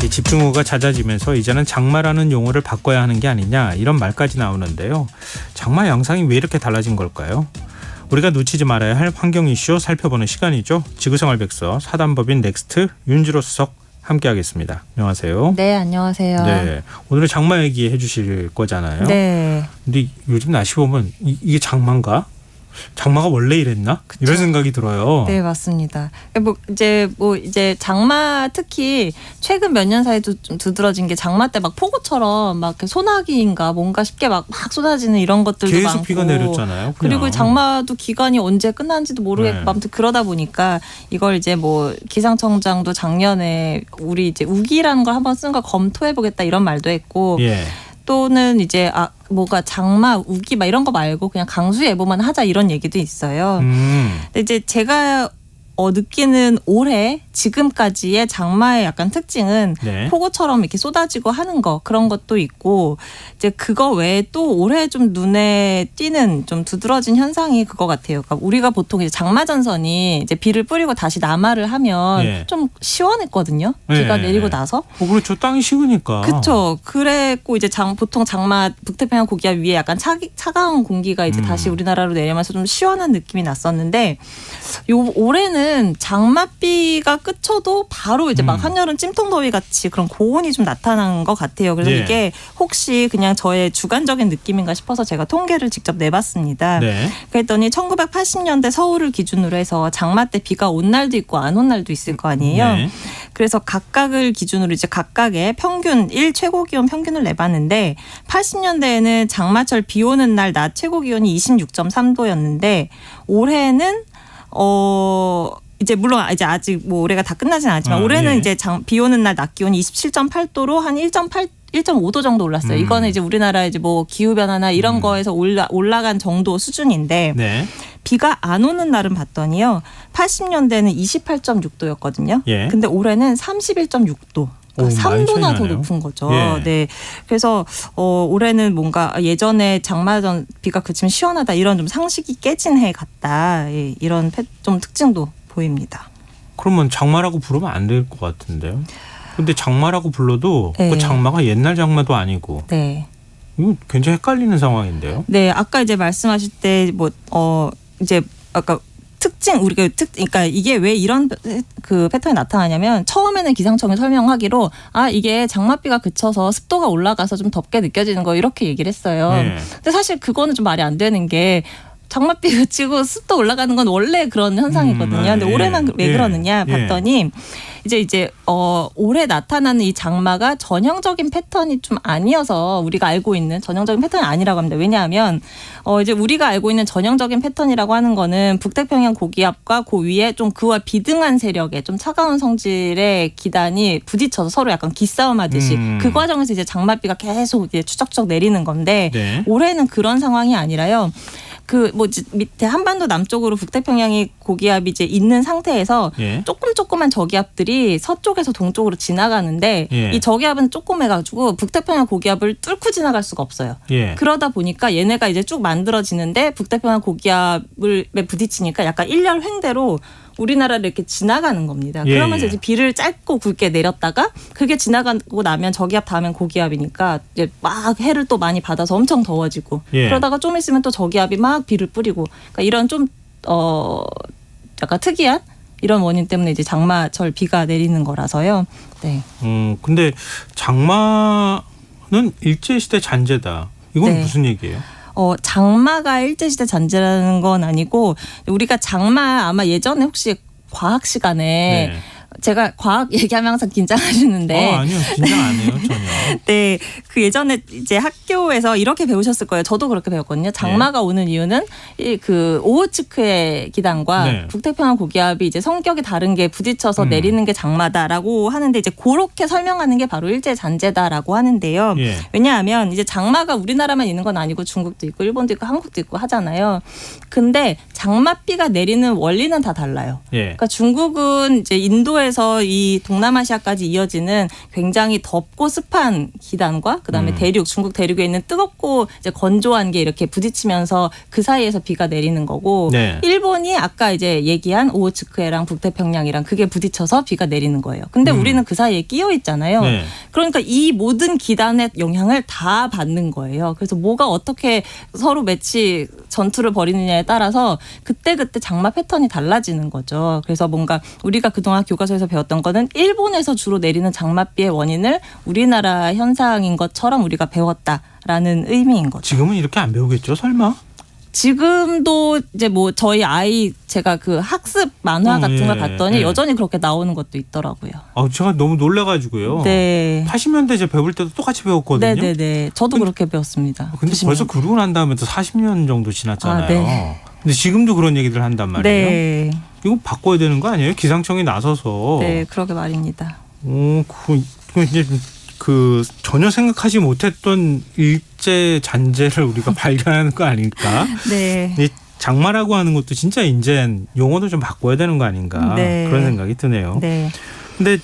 집중호우가 잦아지면서 이제는 장마라는 용어를 바꿔야 하는 게 아니냐 이런 말까지 나오는데요. 장마 양상이 왜 이렇게 달라진 걸까요? 우리가 놓치지 말아야 할 환경 이슈 살펴보는 시간이죠. 지구생활백서 사단법인 넥스트 윤주로 수석 함께하겠습니다. 안녕하세요. 네, 안녕하세요. 네, 오늘은 장마 얘기해 주실 거잖아요. 네. 근데 요즘 날씨 보면 이게 장마인가? 장마가 원래 이랬나? 그쵸? 이런 생각이 들어요. 네, 맞습니다. 이제 장마 특히 최근 몇 년 사이도 좀 두드러진 게 장마 때 막 폭우처럼 막 소나기인가 뭔가 쉽게 막 쏟아지는 이런 것들도 계속 많고. 비가 내렸잖아요. 그냥. 그리고 장마도 기간이 언제 끝난지도 모르겠고 네. 아무튼 그러다 보니까 이걸 이제 기상청장도 작년에 우리 이제 우기라는 걸 한번 쓴 걸 검토해 보겠다 이런 말도 했고. 예. 또는 이제 장마, 우기 막 이런 거 말고 그냥 강수 예보만 하자 이런 얘기도 있어요. 근데 이제 제가 느끼는 올해 지금까지의 장마의 약간 특징은 네. 폭우처럼 이렇게 쏟아지고 하는 거 그런 것도 있고 이제 그거 외에 또 올해 좀 눈에 띄는 좀 두드러진 현상이 그거 같아요. 그러니까 우리가 보통 이제 장마 전선이 이제 비를 뿌리고 다시 남하를 하면 네. 좀 시원했거든요. 비가 네. 내리고 나서. 그렇죠. 땅이 식으니까. 그렇죠. 그랬고 이제 보통 장마 북태평양 고기압 위에 약간 차가운 공기가 이제 다시 우리나라로 내려면서 좀 시원한 느낌이 났었는데 올해는 장맛비가 그쳐도 바로 이제 막 한여름 찜통더위 같이 그런 고온이 좀 나타난 것 같아요. 그래서 네. 이게 혹시 그냥 저의 주관적인 느낌인가 싶어서 제가 통계를 직접 내봤습니다. 네. 그랬더니 1980년대 서울을 기준으로 해서 장마 때 비가 온 날도 있고 안 온 날도 있을 거 아니에요. 네. 그래서 각각을 기준으로 이제 각각의 평균 최고 기온 평균을 내봤는데 80년대에는 장마철 비 오는 날 낮 최고 기온이 26.3도였는데 올해는 이제 물론 이제 아직 올해가 다 끝나진 않았지만 올해는 예. 이제 비 오는 날 낮 기온이 27.8도로 한 1.5도 정도 올랐어요. 이거는 이제 우리나라 이제 기후 변화나 이런 거에서 올라간 정도 수준인데 네. 비가 안 오는 날은 봤더니요. 80년대는 28.6도였거든요. 예. 근데 올해는 31.6도. 그러니까 3도나 더 높은 거죠. 예. 네. 그래서 올해는 뭔가 예전에 장마 전 비가 그치면 시원하다 이런 좀 상식이 깨진 해 같다. 예, 이런 좀 특징도 보입니다. 그러면 장마라고 부르면 안 될 것 같은데요. 근데 장마라고 불러도 네. 그 장마가 옛날 장마도 아니고 네. 이거 굉장히 헷갈리는 상황인데요. 네. 아까 이제 말씀하실 때 이제 아까 그러니까 이게 왜 이런 그 패턴이 나타나냐면 처음에는 기상청이 설명하기로 이게 장맛비가 그쳐서 습도가 올라가서 좀 덥게 느껴지는 거 이렇게 얘기를 했어요. 네. 근데 사실 그거는 좀 말이 안 되는 게 장맛비 그치고 습도 올라가는 건 원래 그런 현상이거든요. 근데 올해만 왜 그러느냐 봤더니 이제 올해 나타나는 이 장마가 전형적인 패턴이 좀 아니어서 우리가 알고 있는 전형적인 패턴이 아니라고 합니다. 왜냐하면 이제 우리가 알고 있는 전형적인 패턴이라고 하는 거는 북태평양 고기압과 그 위에 좀 그와 비등한 세력의 좀 차가운 성질의 기단이 부딪혀서 서로 약간 기싸움하듯이 그 과정에서 이제 장맛비가 계속 이제 추적추적 내리는 건데 네. 올해는 그런 상황이 아니라요. 밑에 한반도 남쪽으로 북태평양이 고기압이 이제 있는 상태에서 예. 조그만 저기압들이 서쪽에서 동쪽으로 지나가는데 예. 이 저기압은 조그매가지고 북태평양 고기압을 뚫고 지나갈 수가 없어요. 예. 그러다 보니까 얘네가 이제 쭉 만들어지는데 북태평양 고기압에 부딪히니까 약간 일렬 횡대로 우리나라를 이렇게 지나가는 겁니다. 예, 그러면서 예. 이제 비를 짧고 굵게 내렸다가 그게 지나가고 나면 저기압 다음엔 고기압이니까 이제 막 해를 또 많이 받아서 엄청 더워지고 예. 그러다가 좀 있으면 또 저기압이 막 비를 뿌리고 그러니까 이런 좀 약간 특이한 이런 원인 때문에 이제 장마철 비가 내리는 거라서요. 네. 근데 장마는 일제시대 잔재다. 이건 네. 무슨 얘기예요? 장마가 일제시대 잔재라는 건 아니고 우리가 장마 아마 예전에 혹시 과학 시간에 네. 제가 과학 얘기하면 항상 긴장하시는데 아니요. 긴장 안 해요. 전혀. 네, 그 예전에 이제 학교에서 이렇게 배우셨을 거예요. 저도 그렇게 배웠거든요. 장마가 오는 이유는 그 오호츠크의 기단과 네. 북태평양 고기압이 이제 성격이 다른 게 부딪혀서 내리는 게 장마다라고 하는데 이제 그렇게 설명하는 게 바로 일제 잔재다라고 하는데요. 예. 왜냐하면 이제 장마가 우리나라만 있는 건 아니고 중국도 있고 일본도 있고 한국도 있고 하잖아요. 근데 장맛비가 내리는 원리는 다 달라요. 예. 그러니까 중국은 이제 인도에 북서에서 이 동남아시아까지 이어지는 굉장히 덥고 습한 기단과 그다음에 대륙, 중국 대륙에 있는 뜨겁고 이제 건조한 게 이렇게 부딪히면서 그 사이에서 비가 내리는 거고 네. 일본이 아까 이제 얘기한 오호츠크해랑 북태평양이랑 그게 부딪혀서 비가 내리는 거예요. 근데 우리는 그 사이에 끼어 있잖아요. 네. 그러니까 이 모든 기단의 영향을 다 받는 거예요. 그래서 뭐가 어떻게 서로 매치 전투를 벌이느냐에 따라서 그때그때 장마 패턴이 달라지는 거죠. 그래서 뭔가 우리가 그동안 교과서에서 배웠던 거는 일본에서 주로 내리는 장맛비의 원인을 우리나라 현상인 것처럼 우리가 배웠다라는 의미인 거죠. 지금은 이렇게 안 배우겠죠, 설마? 지금도 이제 뭐 저희 아이 제가 그 학습 만화 같은 걸 봤더니 여전히 그렇게 나오는 것도 있더라고요. 제가 너무 놀라가지고요. 네. 80년대 제 배울 때도 똑같이 배웠거든요. 네네네. 저도 그렇게 배웠습니다. 근데 90년. 벌써 그러고 난 다음에 또 40년 정도 지났잖아요. 네. 근데 지금도 그런 얘기들 한단 말이에요. 네. 이거 바꿔야 되는 거 아니에요? 기상청이 나서서. 네, 그러게 말입니다. 그 이제 그 전혀 생각하지 못했던 일제 잔재를 우리가 발견하는 거 아닐까? 네. 이 장마라고 하는 것도 진짜 이제 용어도 좀 바꿔야 되는 거 아닌가? 네. 그런 생각이 드네요. 네. 근데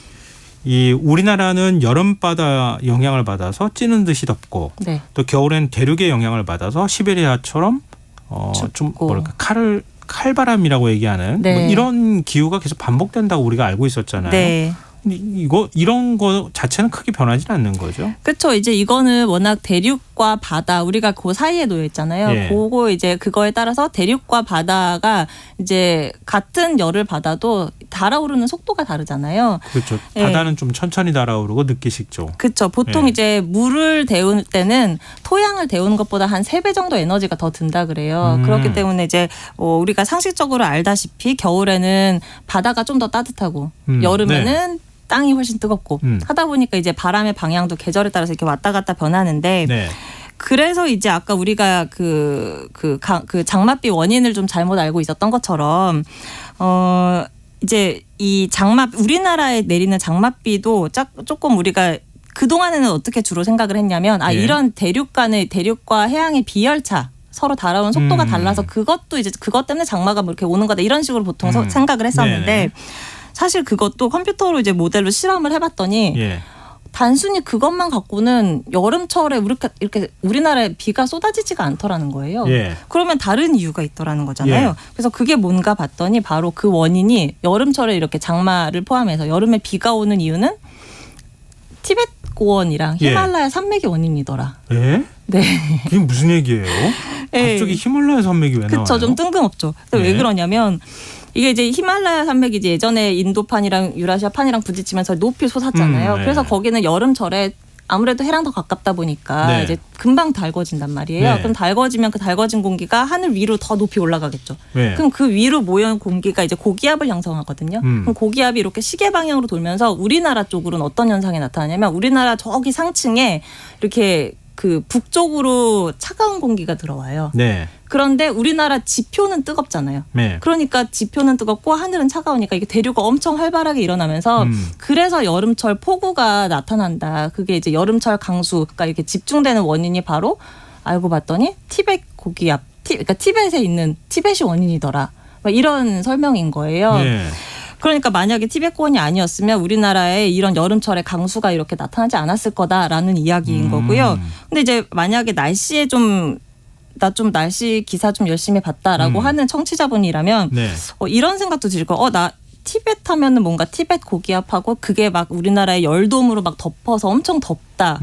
이 우리나라는 여름바다 영향을 받아서 찌는 듯이 덥고 네. 또 겨울엔 대륙의 영향을 받아서 시베리아처럼 좀 춥고. 뭐랄까 칼바람이라고 얘기하는 네. 뭐 이런 기후가 계속 반복된다고 우리가 알고 있었잖아요. 네. 근데 이런 거 자체는 크게 변하지는 않는 거죠. 그렇죠. 이제 이거는 워낙 대륙과 바다 우리가 그 사이에 놓여 있잖아요. 예. 그거 이제 그거에 따라서 대륙과 바다가 이제 같은 열을 받아도 달아오르는 속도가 다르잖아요. 그렇죠. 예. 바다는 좀 천천히 달아오르고 늦게 식죠. 그렇죠. 보통 예. 이제 물을 데울 때는 토양을 데우는 것보다 한 3배 정도 에너지가 더 든다 그래요. 그렇기 때문에 이제 우리가 상식적으로 알다시피 겨울에는 바다가 좀 더 따뜻하고 여름에는 땅이 훨씬 뜨겁고 하다 보니까 이제 바람의 방향도 계절에 따라서 이렇게 왔다 갔다 변하는데 네. 그래서 이제 아까 우리가 그 장맛비 원인을 좀 잘못 알고 있었던 것처럼 이제 이 우리나라에 내리는 장맛비도 조금 우리가 그동안에는 어떻게 주로 생각을 했냐면 예. 이런 대륙과 해양의 비열차 서로 달아오는 속도가 달라서 그것도 이제 그것 때문에 장마가 뭐 이렇게 오는 거다 이런 식으로 보통 생각을 했었는데 네네. 사실 그것도 컴퓨터로 이제 모델로 실험을 해봤더니 예. 단순히 그것만 갖고는 여름철에 이렇게 우리나라에 비가 쏟아지지가 않더라는 거예요. 예. 그러면 다른 이유가 있더라는 거잖아요. 예. 그래서 그게 뭔가 봤더니 바로 그 원인이 여름철에 이렇게 장마를 포함해서 여름에 비가 오는 이유는 티베트 고원이랑 예. 히말라야 산맥이 원인이더라. 예? 네. 이게 무슨 얘기예요? 예. 갑자기 히말라야 산맥이 왜 나와요? 그렇죠. 좀 뜬금없죠. 근데 예. 왜 그러냐면 이게 이제 히말라야 산맥이 이제 예전에 인도판이랑 유라시아판이랑 부딪히면서 높이 솟았잖아요. 네. 그래서 거기는 여름철에 아무래도 해랑 더 가깝다 보니까 네. 이제 금방 달궈진단 말이에요. 네. 그럼 달궈지면 그 달궈진 공기가 하늘 위로 더 높이 올라가겠죠. 네. 그럼 그 위로 모여온 공기가 이제 고기압을 형성하거든요. 그럼 고기압이 이렇게 시계 방향으로 돌면서 우리나라 쪽으로는 어떤 현상이 나타나냐면 우리나라 저기 상층에 이렇게 그 북쪽으로 차가운 공기가 들어와요. 네. 그런데 우리나라 지표는 뜨겁잖아요. 네. 그러니까 지표는 뜨겁고 하늘은 차가우니까 이게 대류가 엄청 활발하게 일어나면서 그래서 여름철 폭우가 나타난다. 그게 이제 여름철 강수가 이렇게 집중되는 원인이 바로 알고 봤더니 티벳 고기압, 그러니까 티벳에 있는 티벳이 원인이더라. 막 이런 설명인 거예요. 네. 그러니까 만약에 티벳 고원이 아니었으면 우리나라에 이런 여름철에 강수가 이렇게 나타나지 않았을 거다라는 이야기인 거고요. 근데 이제 만약에 날씨에 나 좀 날씨 기사 좀 열심히 봤다라고 하는 청취자분이라면 네. 이런 생각도 들 거예요. 나 티벳 하면은 뭔가 티벳 고기압하고 그게 막 우리나라의 열돔으로 막 덮어서 엄청 덥다.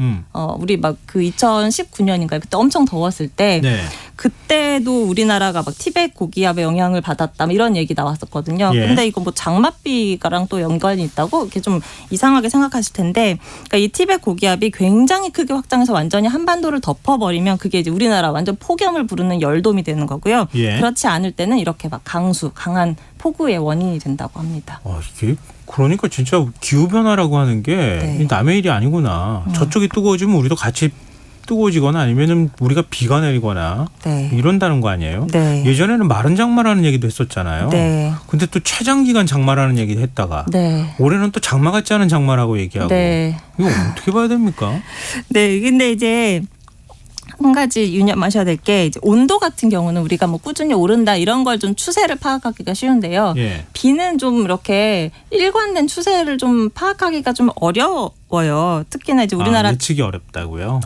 우리 막 그 2019년인가요? 그때 엄청 더웠을 때 네. 그때도 우리나라가 막 티벳 고기압의 영향을 받았다. 뭐 이런 얘기 나왔었거든요. 예. 근데 이거 뭐 장맛비가랑 또 연관이 있다고 이렇게 좀 이상하게 생각하실 텐데, 그러니까 이 티벳 고기압이 굉장히 크게 확장해서 완전히 한반도를 덮어버리면 그게 이제 우리나라 완전 폭염을 부르는 열돔이 되는 거고요. 예. 그렇지 않을 때는 이렇게 막 강한 폭우의 원인이 된다고 합니다. 이게 그러니까 진짜 기후 변화라고 하는 게 네. 남의 일이 아니구나. 저쪽이 뜨거워지면 우리도 같이 뜨거워지거나 아니면은 우리가 비가 내리거나 네. 이런다는 거 아니에요? 네. 예전에는 마른 장마라는 얘기도 했었잖아요. 네. 근데 또 최장기간 장마라는 얘기도 했다가 네. 올해는 또 장마 같지 않은 장마라고 얘기하고 네. 이거 어떻게 봐야 됩니까? 네. 근데 이제 한 가지 유념하셔야 될 게 이제 온도 같은 경우는 우리가 뭐 꾸준히 오른다 이런 걸 좀 추세를 파악하기가 쉬운데요. 예. 비는 좀 이렇게 일관된 추세를 좀 파악하기가 좀 어려워요. 특히나 이제 우리나라 예측이 어렵다고요?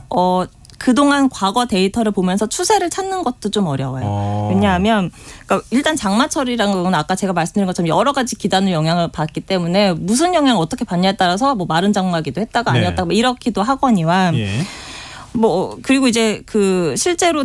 그동안 과거 데이터를 보면서 추세를 찾는 것도 좀 어려워요. 왜냐하면 그러니까 일단 장마철이라는 건 아까 제가 말씀드린 것처럼 여러 가지 기단의 영향을 받기 때문에 무슨 영향을 어떻게 받냐에 따라서 뭐 마른 장마기도 했다가 네. 아니었다가 뭐 이렇기도 하거니와 예. 뭐 그리고 이제 그 실제로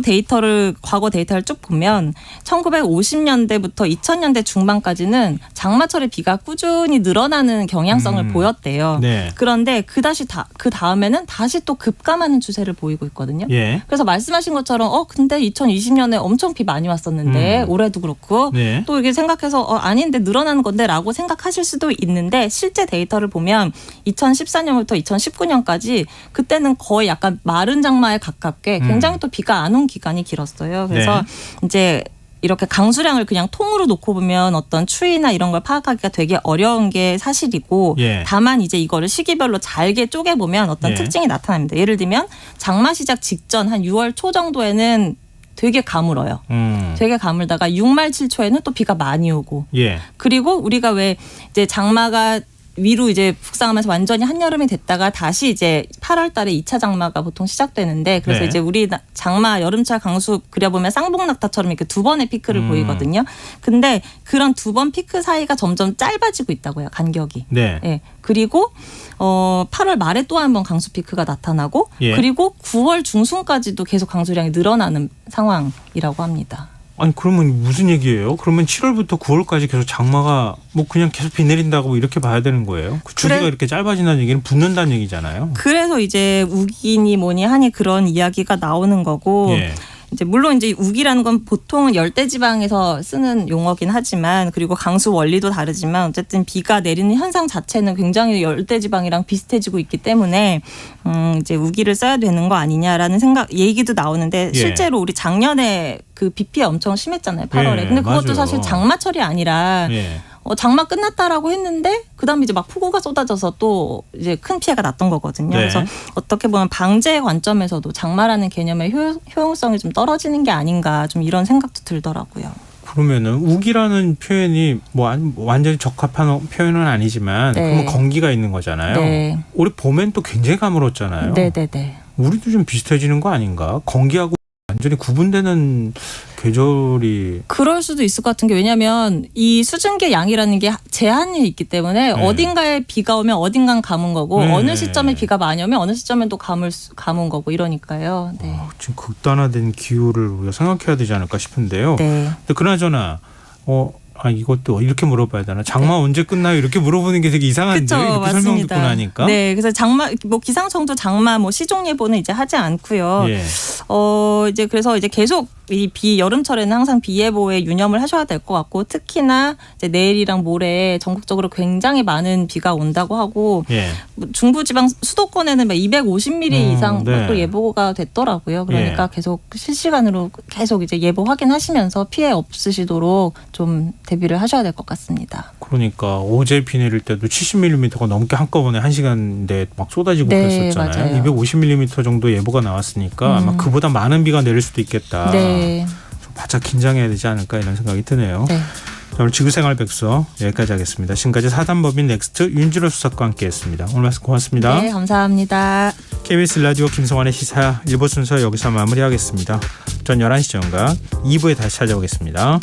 과거 데이터를 쭉 보면 1950년대부터 2000년대 중반까지는 장마철에 비가 꾸준히 늘어나는 경향성을 보였대요. 네. 그런데 그 다음에는 다시 또 급감하는 추세를 보이고 있거든요. 예. 그래서 말씀하신 것처럼 근데 2020년에 엄청 비 많이 왔었는데 올해도 그렇고 네. 또 이게 생각해서 아닌데 늘어나는 건데라고 생각하실 수도 있는데 실제 데이터를 보면 2014년부터 2019년까지 그때는 거의 약간 마른 장마에 가깝게 굉장히 또 비가 안 온 기간이 길었어요. 그래서 이제 이렇게 강수량을 그냥 통으로 놓고 보면 어떤 추이나 이런 걸 파악하기가 되게 어려운 게 사실이고 예. 다만 이제 이거를 시기별로 잘게 쪼개보면 어떤 예. 특징이 나타납니다. 예를 들면 장마 시작 직전 한 6월 초 정도에는 되게 가물어요. 되게 가물다가 6말 7초에는 또 비가 많이 오고 예. 그리고 우리가 왜 이제 장마가 위로 이제 북상하면서 완전히 한여름이 됐다가 다시 이제 8월 달에 2차 장마가 보통 시작되는데 그래서 네. 이제 우리 장마 여름철 강수 그려보면 쌍봉낙타처럼 이렇게 두 번의 피크를 보이거든요. 근데 그런 두 번 피크 사이가 점점 짧아지고 있다고요. 간격이. 네. 예. 그리고 8월 말에 또 한 번 강수 피크가 나타나고 예. 그리고 9월 중순까지도 계속 강수량이 늘어나는 상황이라고 합니다. 아니 그러면 무슨 얘기예요? 그러면 7월부터 9월까지 계속 장마가 뭐 그냥 계속 비 내린다고 이렇게 봐야 되는 거예요? 그 주기가 이렇게 짧아진다는 얘기는 붓는다는 얘기잖아요. 그래서 이제 우기니 뭐니 하니 그런 이야기가 나오는 거고 예. 이제 물론 이제 우기라는 건 보통은 열대지방에서 쓰는 용어긴 하지만 그리고 강수 원리도 다르지만 어쨌든 비가 내리는 현상 자체는 굉장히 열대지방이랑 비슷해지고 있기 때문에 이제 우기를 써야 되는 거 아니냐라는 얘기도 나오는데 예. 실제로 우리 작년에 그 비 피해 엄청 심했잖아요. 8월에. 예, 근데 그것도 맞아요. 사실 장마철이 아니라 예. 장마 끝났다라고 했는데 그다음에 이제 막 폭우가 쏟아져서 또 이제 큰 피해가 났던 거거든요. 네. 그래서 어떻게 보면 방제 관점에서도 장마라는 개념의 효용성이 좀 떨어지는 게 아닌가 좀 이런 생각도 들더라고요. 그러면은 우기라는 표현이 뭐 완전히 적합한 표현은 아니지만 네. 그러면 건기가 있는 거잖아요. 네. 올해 봄엔 또 굉장히 가물었잖아요. 네네네. 우리도 좀 비슷해지는 거 아닌가? 건기하고 완전히 구분되는 계절이 그럴 수도 있을 것 같은 게 왜냐하면 이 수증기의 양이라는 게 제한이 있기 때문에 네. 어딘가에 비가 오면 어딘가는 가문 거고 네. 어느 시점에 비가 많이 오면 어느 시점에 또 가문 거고 이러니까요. 네. 지금 극단화된 기후를 우리가 생각해야 되지 않을까 싶은데요. 네. 근데 그나저나 이것도 이렇게 물어봐야 되나? 장마 언제 끝나요? 이렇게 물어보는 게 되게 이상한데 그쵸, 이렇게 설명 맞습니다. 듣고 나니까. 네, 그래서 장마 뭐 기상청도 장마 뭐 시종 예보는 이제 하지 않고요. 예. 이제 그래서 이제 계속 이 여름철에는 항상 비 예보에 유념을 하셔야 될 것 같고 특히나 이제 내일이랑 모레 전국적으로 굉장히 많은 비가 온다고 하고 예. 중부지방 수도권에는 막 250mm 이상 네. 또 예보가 됐더라고요. 그러니까 계속 실시간으로 계속 이제 예보 확인하시면서 피해 없으시도록 좀 대비를 하셔야 될 것 같습니다. 그러니까 어제 비 내릴 때도 70mm가 넘게 한꺼번에 1시간 내에 막 쏟아지고 네, 그랬었잖아요. 맞아요. 250mm 정도 예보가 나왔으니까 아마 그보다 많은 비가 내릴 수도 있겠다. 네. 좀 바짝 긴장해야 되지 않을까 이런 생각이 드네요. 네. 자, 오늘 지구생활 백서 여기까지 하겠습니다. 지금까지 사단법인 넥스트 윤지로 수석과 함께했습니다. 오늘 말씀 고맙습니다. 네, 감사합니다. KBS 라디오 김성환의 시사 1부 순서 여기서 마무리하겠습니다. 전 11시 정각 2부에 다시 찾아오겠습니다.